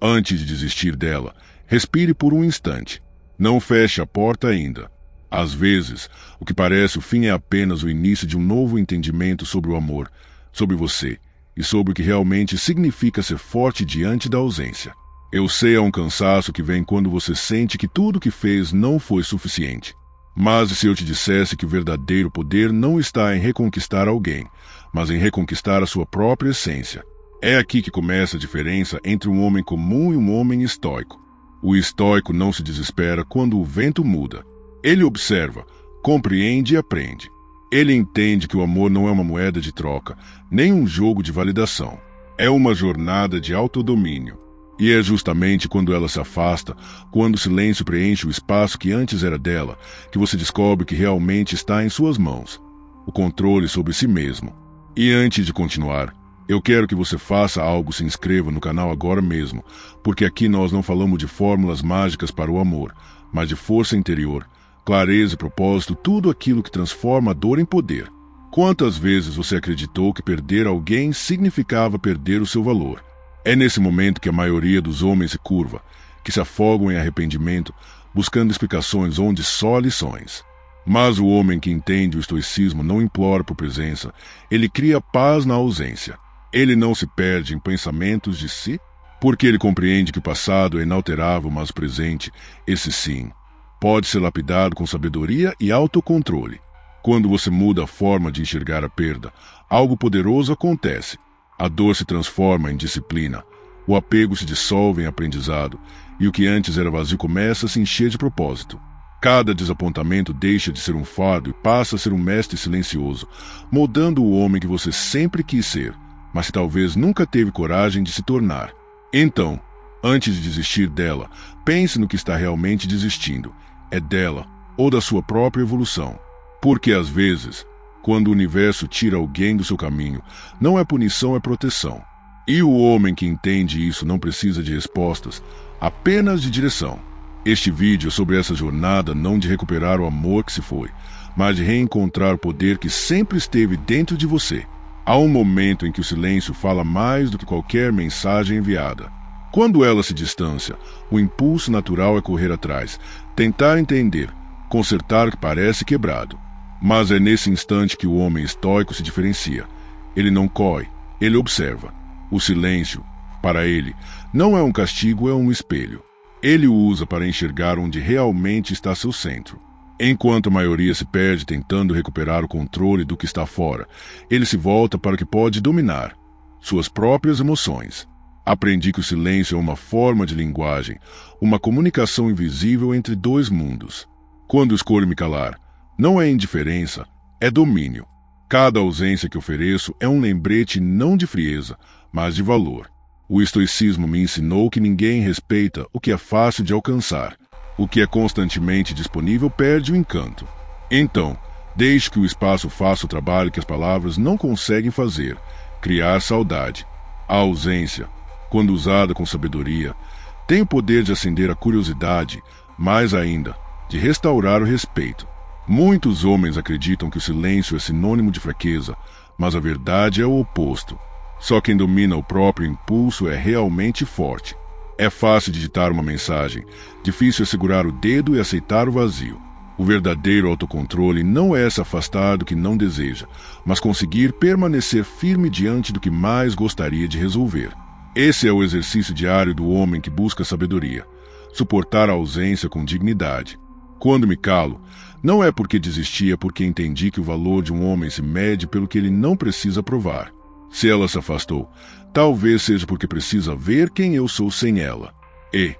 Antes de desistir dela, respire por um instante. Não feche a porta ainda. Às vezes, o que parece o fim é apenas o início de um novo entendimento sobre o amor, sobre você e sobre o que realmente significa ser forte diante da ausência. Eu sei é um cansaço que vem quando você sente que tudo o que fez não foi suficiente. Mas e se eu te dissesse que o verdadeiro poder não está em reconquistar alguém, mas em reconquistar a sua própria essência? É aqui que começa a diferença entre um homem comum e um homem estoico. O estoico não se desespera quando o vento muda. Ele observa, compreende e aprende. Ele entende que o amor não é uma moeda de troca, nem um jogo de validação. É uma jornada de autodomínio. E é justamente quando ela se afasta, quando o silêncio preenche o espaço que antes era dela, que você descobre que realmente está em suas mãos, o controle sobre si mesmo. E antes de continuar, eu quero que você faça algo, se inscreva no canal agora mesmo, porque aqui nós não falamos de fórmulas mágicas para o amor, mas de força interior, clareza e propósito, tudo aquilo que transforma a dor em poder. Quantas vezes você acreditou que perder alguém significava perder o seu valor? É nesse momento que a maioria dos homens se curva, que se afogam em arrependimento, buscando explicações onde só há lições. Mas o homem que entende o estoicismo não implora por presença, ele cria paz na ausência. Ele não se perde em pensamentos de si, porque ele compreende que o passado é inalterável, mas o presente, esse sim, pode ser lapidado com sabedoria e autocontrole. Quando você muda a forma de enxergar a perda, algo poderoso acontece. A dor se transforma em disciplina, o apego se dissolve em aprendizado, e o que antes era vazio começa a se encher de propósito. Cada desapontamento deixa de ser um fardo e passa a ser um mestre silencioso, moldando o homem que você sempre quis ser, mas que talvez nunca teve coragem de se tornar. Então, antes de desistir dela, pense no que está realmente desistindo. É dela ou da sua própria evolução. Porque às vezes, quando o universo tira alguém do seu caminho, não é punição, é proteção. E o homem que entende isso não precisa de respostas, apenas de direção. Este vídeo é sobre essa jornada não de recuperar o amor que se foi, mas de reencontrar o poder que sempre esteve dentro de você. Há um momento em que o silêncio fala mais do que qualquer mensagem enviada. Quando ela se distancia, o impulso natural é correr atrás, tentar entender, consertar o que parece quebrado. Mas é nesse instante que o homem estoico se diferencia. Ele não corre, ele observa. O silêncio, para ele, não é um castigo, é um espelho. Ele o usa para enxergar onde realmente está seu centro. Enquanto a maioria se perde tentando recuperar o controle do que está fora, ele se volta para o que pode dominar, suas próprias emoções. Aprendi que o silêncio é uma forma de linguagem, uma comunicação invisível entre dois mundos. Quando escolho me calar, não é indiferença, é domínio. Cada ausência que ofereço é um lembrete não de frieza, mas de valor. O estoicismo me ensinou que ninguém respeita o que é fácil de alcançar. O que é constantemente disponível perde o encanto. Então, deixe que o espaço faça o trabalho que as palavras não conseguem fazer, criar saudade. A ausência, quando usada com sabedoria, tem o poder de acender a curiosidade, mais ainda, de restaurar o respeito. Muitos homens acreditam que o silêncio é sinônimo de fraqueza, mas a verdade é o oposto. Só quem domina o próprio impulso é realmente forte. É fácil digitar uma mensagem, difícil é segurar o dedo e aceitar o vazio. O verdadeiro autocontrole não é se afastar do que não deseja, mas conseguir permanecer firme diante do que mais gostaria de resolver. Esse é o exercício diário do homem que busca sabedoria. Suportar a ausência com dignidade. Quando me calo, não é porque desisti, é porque entendi que o valor de um homem se mede pelo que ele não precisa provar. Se ela se afastou, talvez seja porque precisa ver quem eu sou sem ela. E,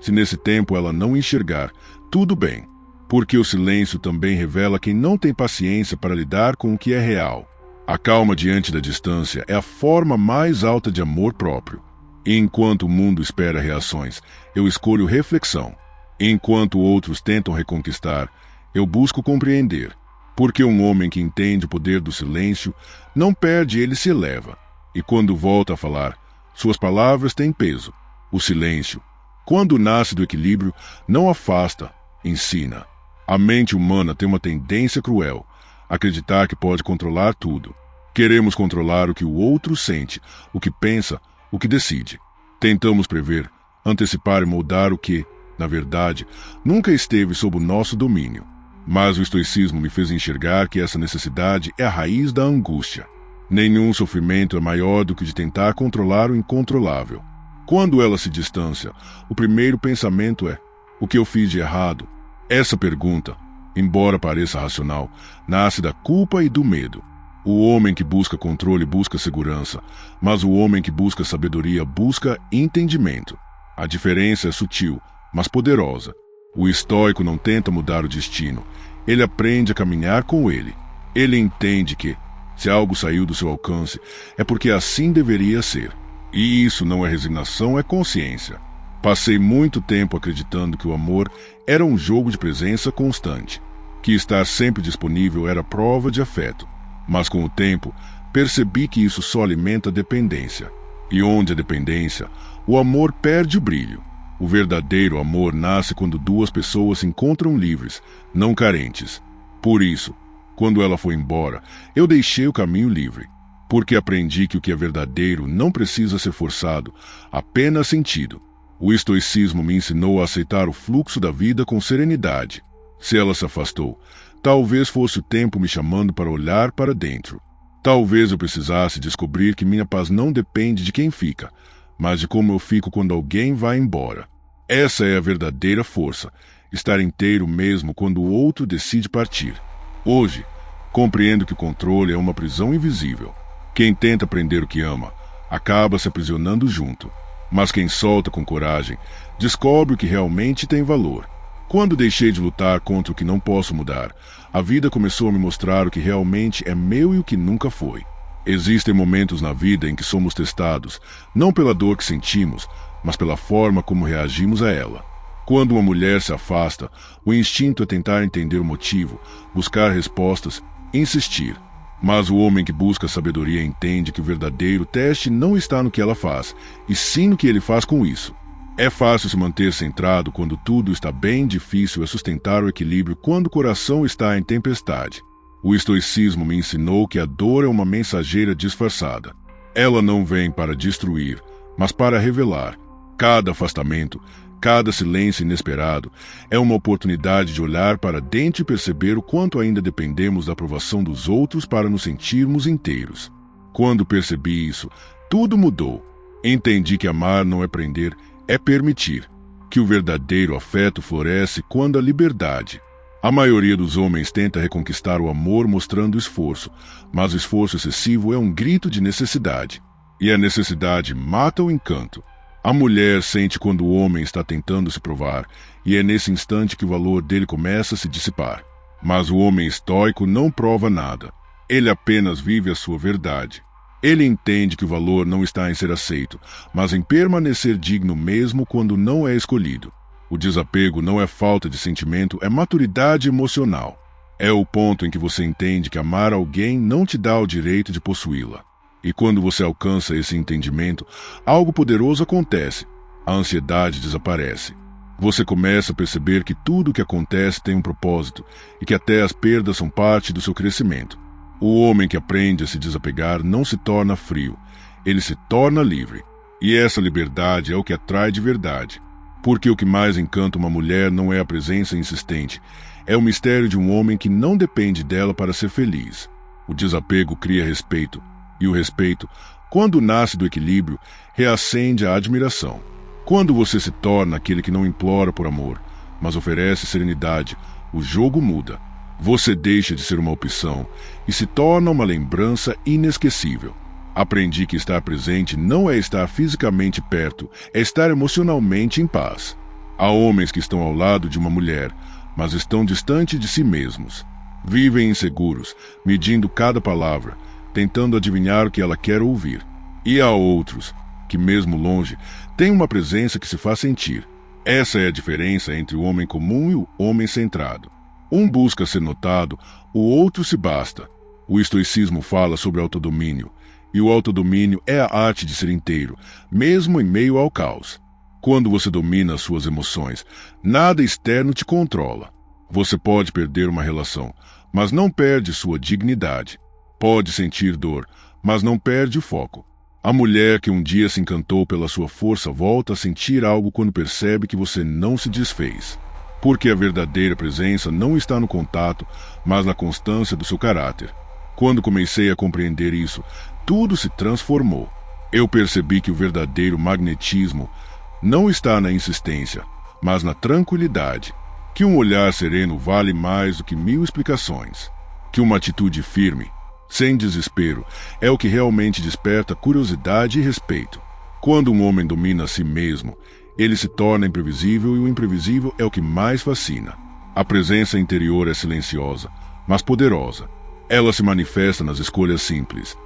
se nesse tempo ela não enxergar, tudo bem, porque o silêncio também revela quem não tem paciência para lidar com o que é real. A calma diante da distância é a forma mais alta de amor próprio. E enquanto o mundo espera reações, eu escolho reflexão. Enquanto outros tentam reconquistar, eu busco compreender. Porque um homem que entende o poder do silêncio não perde, ele se eleva. E quando volta a falar, suas palavras têm peso. O silêncio, quando nasce do equilíbrio, não afasta, ensina. A mente humana tem uma tendência cruel, acreditar que pode controlar tudo. Queremos controlar o que o outro sente, o que pensa, o que decide. Tentamos prever, antecipar e moldar o que, na verdade, nunca esteve sob o nosso domínio. Mas o estoicismo me fez enxergar que essa necessidade é a raiz da angústia. Nenhum sofrimento é maior do que o de tentar controlar o incontrolável. Quando ela se distancia, o primeiro pensamento é: o que eu fiz de errado? Essa pergunta, embora pareça racional, nasce da culpa e do medo. O homem que busca controle busca segurança, mas o homem que busca sabedoria busca entendimento. A diferença é sutil, mas poderosa. O estoico não tenta mudar o destino, ele aprende a caminhar com ele. Ele entende que, se algo saiu do seu alcance, é porque assim deveria ser. E isso não é resignação, é consciência. Passei muito tempo acreditando que o amor era um jogo de presença constante, que estar sempre disponível era prova de afeto. Mas com o tempo, percebi que isso só alimenta a dependência. E onde a dependência, o amor perde o brilho. O verdadeiro amor nasce quando duas pessoas se encontram livres, não carentes. Por isso, quando ela foi embora, eu deixei o caminho livre, porque aprendi que o que é verdadeiro não precisa ser forçado, apenas sentido. O estoicismo me ensinou a aceitar o fluxo da vida com serenidade. Se ela se afastou, talvez fosse o tempo me chamando para olhar para dentro. Talvez eu precisasse descobrir que minha paz não depende de quem fica, mas de como eu fico quando alguém vai embora. Essa é a verdadeira força, estar inteiro mesmo quando o outro decide partir. Hoje, compreendo que o controle é uma prisão invisível. Quem tenta prender o que ama, acaba se aprisionando junto. Mas quem solta com coragem, descobre o que realmente tem valor. Quando deixei de lutar contra o que não posso mudar, a vida começou a me mostrar o que realmente é meu e o que nunca foi. Existem momentos na vida em que somos testados, não pela dor que sentimos, mas pela forma como reagimos a ela. Quando uma mulher se afasta, o instinto é tentar entender o motivo, buscar respostas, insistir. Mas o homem que busca sabedoria entende que o verdadeiro teste não está no que ela faz, e sim no que ele faz com isso. É fácil se manter centrado quando tudo está bem, difícil é sustentar o equilíbrio quando o coração está em tempestade. O estoicismo me ensinou que a dor é uma mensageira disfarçada. Ela não vem para destruir, mas para revelar. Cada afastamento, cada silêncio inesperado é uma oportunidade de olhar para dentro e perceber o quanto ainda dependemos da aprovação dos outros para nos sentirmos inteiros. Quando percebi isso, tudo mudou. Entendi que amar não é prender, é permitir. Que o verdadeiro afeto floresce quando a liberdade. A maioria dos homens tenta reconquistar o amor mostrando esforço, mas o esforço excessivo é um grito de necessidade. E a necessidade mata o encanto. A mulher sente quando o homem está tentando se provar, e é nesse instante que o valor dele começa a se dissipar. Mas o homem estoico não prova nada. Ele apenas vive a sua verdade. Ele entende que o valor não está em ser aceito, mas em permanecer digno mesmo quando não é escolhido. O desapego não é falta de sentimento, é maturidade emocional. É o ponto em que você entende que amar alguém não te dá o direito de possuí-la. E quando você alcança esse entendimento, algo poderoso acontece. A ansiedade desaparece. Você começa a perceber que tudo o que acontece tem um propósito e que até as perdas são parte do seu crescimento. O homem que aprende a se desapegar não se torna frio, ele se torna livre. E essa liberdade é o que atrai de verdade. Porque o que mais encanta uma mulher não é a presença insistente, é o mistério de um homem que não depende dela para ser feliz. O desapego cria respeito, e o respeito, quando nasce do equilíbrio, reacende a admiração. Quando você se torna aquele que não implora por amor, mas oferece serenidade, o jogo muda. Você deixa de ser uma opção e se torna uma lembrança inesquecível. Aprendi que estar presente não é estar fisicamente perto, é estar emocionalmente em paz. Há homens que estão ao lado de uma mulher, mas estão distante de si mesmos. Vivem inseguros, medindo cada palavra, tentando adivinhar o que ela quer ouvir. E há outros, que mesmo longe, têm uma presença que se faz sentir. Essa é a diferença entre o homem comum e o homem centrado. Um busca ser notado, o outro se basta. O estoicismo fala sobre autodomínio, e o autodomínio é a arte de ser inteiro, mesmo em meio ao caos. Quando você domina as suas emoções, nada externo te controla. Você pode perder uma relação, mas não perde sua dignidade. Pode sentir dor, mas não perde o foco. A mulher que um dia se encantou pela sua força volta a sentir algo quando percebe que você não se desfez. Porque a verdadeira presença não está no contato, mas na constância do seu caráter. Quando comecei a compreender isso, tudo se transformou. Eu percebi que o verdadeiro magnetismo não está na insistência, mas na tranquilidade. Que um olhar sereno vale mais do que 1000 explicações. Que uma atitude firme, sem desespero, é o que realmente desperta curiosidade e respeito. Quando um homem domina a si mesmo, ele se torna imprevisível e o imprevisível é o que mais fascina. A presença interior é silenciosa, mas poderosa. Ela se manifesta nas escolhas simples.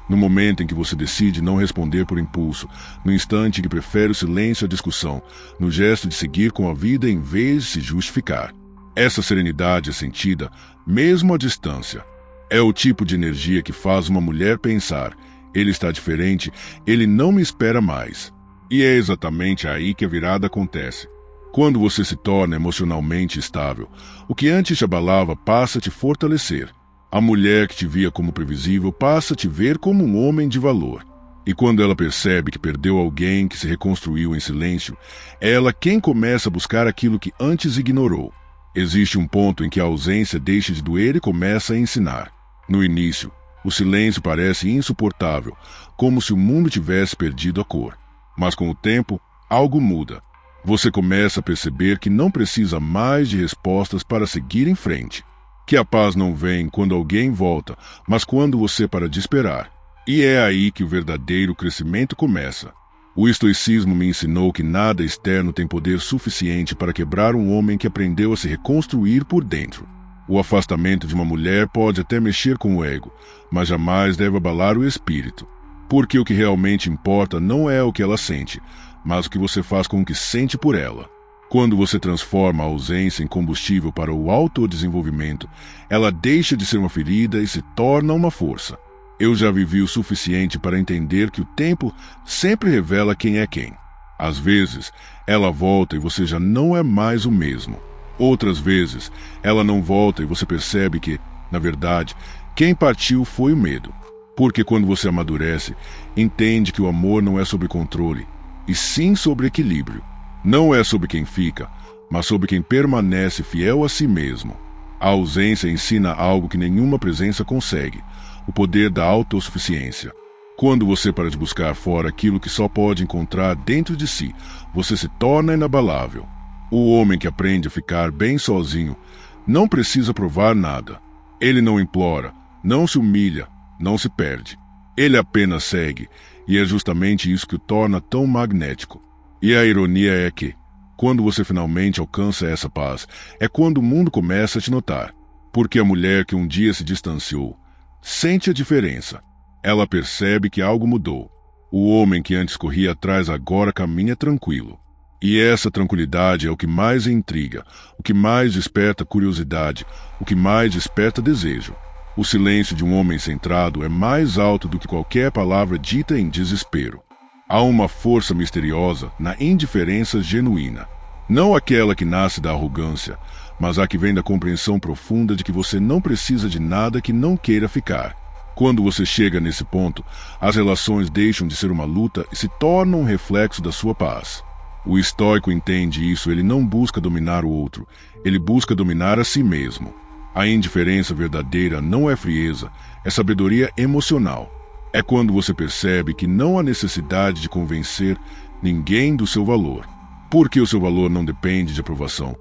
No momento em que você decide não responder por impulso, no instante em que prefere o silêncio à discussão, no gesto de seguir com a vida em vez de se justificar. Essa serenidade é sentida, mesmo à distância. É o tipo de energia que faz uma mulher pensar: ele está diferente, ele não me espera mais. E é exatamente aí que a virada acontece. Quando você se torna emocionalmente estável, o que antes te abalava passa a te fortalecer. A mulher que te via como previsível passa a te ver como um homem de valor. E quando ela percebe que perdeu alguém que se reconstruiu em silêncio, é ela quem começa a buscar aquilo que antes ignorou. Existe um ponto em que a ausência deixa de doer e começa a ensinar. No início, o silêncio parece insuportável, como se o mundo tivesse perdido a cor. Mas com o tempo, algo muda. Você começa a perceber que não precisa mais de respostas para seguir em frente. Que a paz não vem quando alguém volta, mas quando você para de esperar. E é aí que o verdadeiro crescimento começa. O estoicismo me ensinou que nada externo tem poder suficiente para quebrar um homem que aprendeu a se reconstruir por dentro. O afastamento de uma mulher pode até mexer com o ego, mas jamais deve abalar o espírito. Porque o que realmente importa não é o que ela sente, mas o que você faz com o que sente por ela. Quando você transforma a ausência em combustível para o autodesenvolvimento, ela deixa de ser uma ferida e se torna uma força. Eu já vivi o suficiente para entender que o tempo sempre revela quem é quem. Às vezes, ela volta e você já não é mais o mesmo. Outras vezes, ela não volta e você percebe que, na verdade, quem partiu foi o medo. Porque quando você amadurece, entende que o amor não é sobre controle, e sim sobre equilíbrio. Não é sobre quem fica, mas sobre quem permanece fiel a si mesmo. A ausência ensina algo que nenhuma presença consegue: o poder da autossuficiência. Quando você para de buscar fora aquilo que só pode encontrar dentro de si, você se torna inabalável. O homem que aprende a ficar bem sozinho não precisa provar nada. Ele não implora, não se humilha, não se perde. Ele apenas segue, e é justamente isso que o torna tão magnético. E a ironia é que, quando você finalmente alcança essa paz, é quando o mundo começa a te notar. Porque a mulher que um dia se distanciou sente a diferença. Ela percebe que algo mudou. O homem que antes corria atrás agora caminha tranquilo. E essa tranquilidade é o que mais intriga, o que mais desperta curiosidade, o que mais desperta desejo. O silêncio de um homem centrado é mais alto do que qualquer palavra dita em desespero. Há uma força misteriosa na indiferença genuína. Não aquela que nasce da arrogância, mas a que vem da compreensão profunda de que você não precisa de nada que não queira ficar. Quando você chega nesse ponto, as relações deixam de ser uma luta e se tornam um reflexo da sua paz. O estoico entende isso, ele não busca dominar o outro, ele busca dominar a si mesmo. A indiferença verdadeira não é frieza, é sabedoria emocional. É quando você percebe que não há necessidade de convencer ninguém do seu valor. Porque o seu valor não depende de aprovação.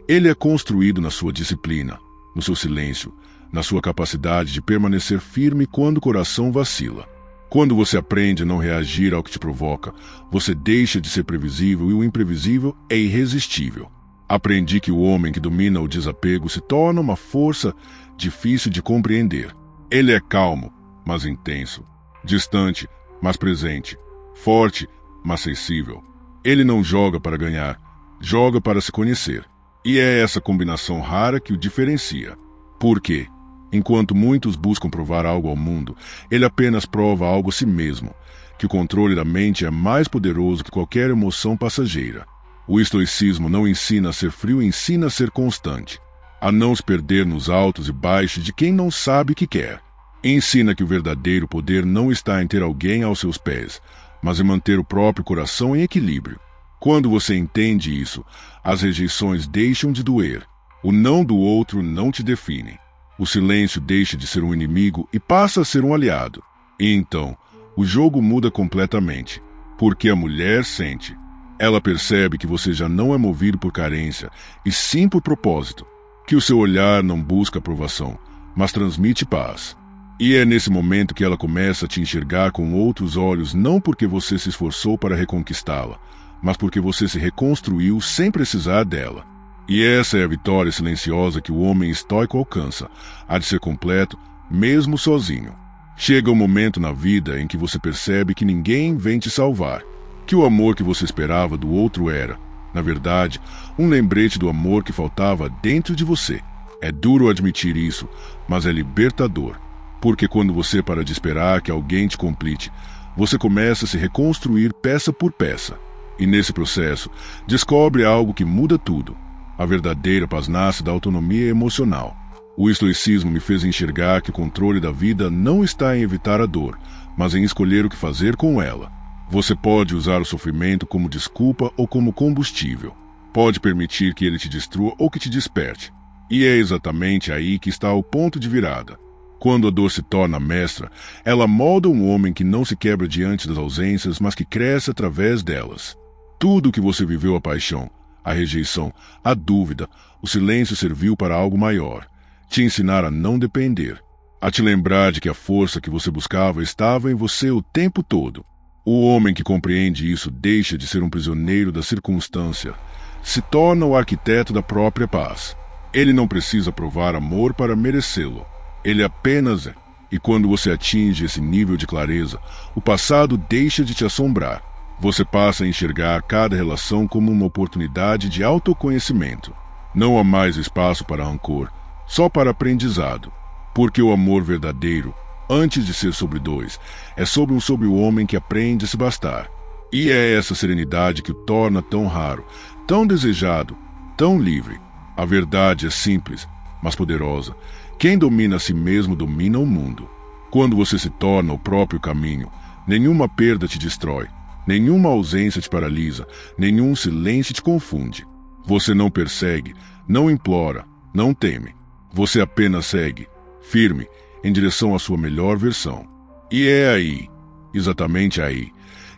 Ele é construído na sua disciplina, no seu silêncio, na sua capacidade de permanecer firme quando o coração vacila. Quando você aprende a não reagir ao que te provoca, você deixa de ser previsível e o imprevisível é irresistível. Aprendi que o homem que domina o desapego se torna uma força difícil de compreender. Ele é calmo, mas intenso. Distante, mas presente. Forte, mas sensível. Ele não joga para ganhar, joga para se conhecer. E é essa combinação rara que o diferencia. Por quê? Enquanto muitos buscam provar algo ao mundo, ele apenas prova algo a si mesmo, que o controle da mente é mais poderoso que qualquer emoção passageira. O estoicismo não ensina a ser frio, ensina a ser constante, a não se perder nos altos e baixos de quem não sabe o que quer. Ensina que o verdadeiro poder não está em ter alguém aos seus pés, mas em manter o próprio coração em equilíbrio. Quando você entende isso, as rejeições deixam de doer. O não do outro não te define. O silêncio deixa de ser um inimigo e passa a ser um aliado. E então, o jogo muda completamente, porque a mulher sente. Ela percebe que você já não é movido por carência, e sim por propósito, que o seu olhar não busca aprovação, mas transmite paz. E é nesse momento que ela começa a te enxergar com outros olhos, não porque você se esforçou para reconquistá-la, mas porque você se reconstruiu sem precisar dela. E essa é a vitória silenciosa que o homem estoico alcança, a de ser completo, mesmo sozinho. Chega um momento na vida em que você percebe que ninguém vem te salvar, que o amor que você esperava do outro era, na verdade, um lembrete do amor que faltava dentro de você. É duro admitir isso, mas é libertador, porque quando você para de esperar que alguém te complete, você começa a se reconstruir peça por peça. E nesse processo, descobre algo que muda tudo. A verdadeira paz nasce da autonomia emocional. O estoicismo me fez enxergar que o controle da vida não está em evitar a dor, mas em escolher o que fazer com ela. Você pode usar o sofrimento como desculpa ou como combustível. Pode permitir que ele te destrua ou que te desperte. E é exatamente aí que está o ponto de virada. Quando a dor se torna mestra, ela molda um homem que não se quebra diante das ausências, mas que cresce através delas. Tudo o que você viveu a paixão, a rejeição, a dúvida, o silêncio serviu para algo maior. Te ensinar a não depender. A te lembrar de que a força que você buscava estava em você o tempo todo. O homem que compreende isso deixa de ser um prisioneiro da circunstância. Se torna o arquiteto da própria paz. Ele não precisa provar amor para merecê-lo. Ele apenas é. E quando você atinge esse nível de clareza, o passado deixa de te assombrar. Você passa a enxergar cada relação como uma oportunidade de autoconhecimento. Não há mais espaço para rancor, só para aprendizado. Porque o amor verdadeiro, antes de ser sobre dois, é sobre o homem que aprende a se bastar. E é essa serenidade que o torna tão raro, tão desejado, tão livre. A verdade é simples, mas poderosa. Quem domina a si mesmo domina o mundo. Quando você se torna o próprio caminho, nenhuma perda te destrói. Nenhuma ausência te paralisa, nenhum silêncio te confunde. Você não persegue, não implora, não teme. Você apenas segue, firme, em direção à sua melhor versão. E é aí, exatamente aí,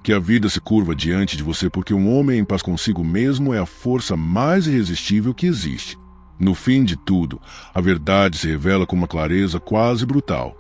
que a vida se curva diante de você, porque um homem em paz consigo mesmo é a força mais irresistível que existe. No fim de tudo, a verdade se revela com uma clareza quase brutal.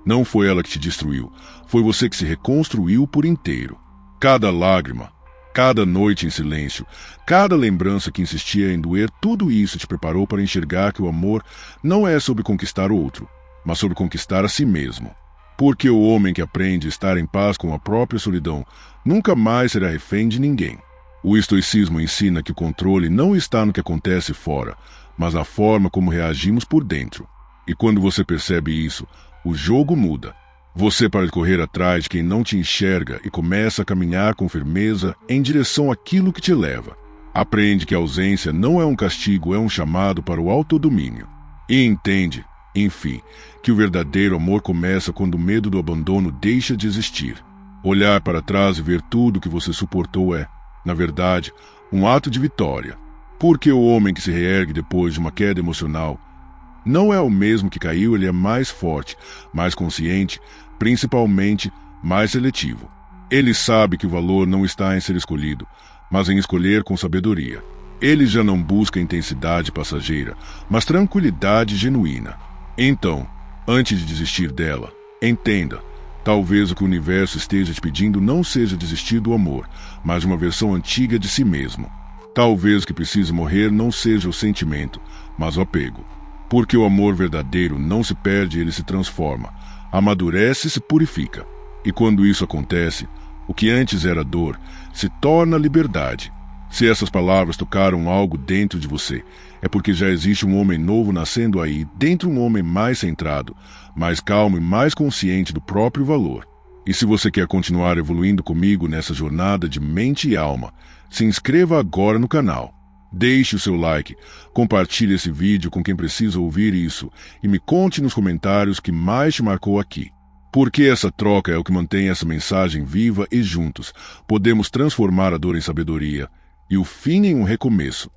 Não foi ela que te destruiu, foi você que se reconstruiu por inteiro. Cada lágrima, cada noite em silêncio, cada lembrança que insistia em doer, tudo isso te preparou para enxergar que o amor não é sobre conquistar o outro, mas sobre conquistar a si mesmo. Porque o homem que aprende a estar em paz com a própria solidão nunca mais será refém de ninguém. O estoicismo ensina que o controle não está no que acontece fora, mas na forma como reagimos por dentro. E quando você percebe isso, o jogo muda. Você para de correr atrás de quem não te enxerga e começa a caminhar com firmeza em direção àquilo que te leva. Aprende que a ausência não é um castigo, é um chamado para o autodomínio. E entende, enfim, que o verdadeiro amor começa quando o medo do abandono deixa de existir. Olhar para trás e ver tudo que você suportou é, na verdade, um ato de vitória. Porque o homem que se reergue depois de uma queda emocional não é o mesmo que caiu, ele é mais forte, mais consciente, principalmente mais seletivo. Ele sabe que o valor não está em ser escolhido, mas em escolher com sabedoria. Ele já não busca intensidade passageira, mas tranquilidade genuína. Então, antes de desistir dela, entenda, talvez o que o universo esteja te pedindo não seja desistir do amor, mas de uma versão antiga de si mesmo. Talvez o que precise morrer não seja o sentimento, mas o apego. Porque o amor verdadeiro não se perde, ele se transforma, amadurece e se purifica. E quando isso acontece, o que antes era dor se torna liberdade. Se essas palavras tocaram algo dentro de você, é porque já existe um homem novo nascendo aí, dentro um homem mais centrado, mais calmo e mais consciente do próprio valor. E se você quer continuar evoluindo comigo nessa jornada de mente e alma, se inscreva agora no canal. Deixe o seu like, compartilhe esse vídeo com quem precisa ouvir isso e me conte nos comentários o que mais te marcou aqui. Porque essa troca é o que mantém essa mensagem viva e juntos podemos transformar a dor em sabedoria e o fim em um recomeço.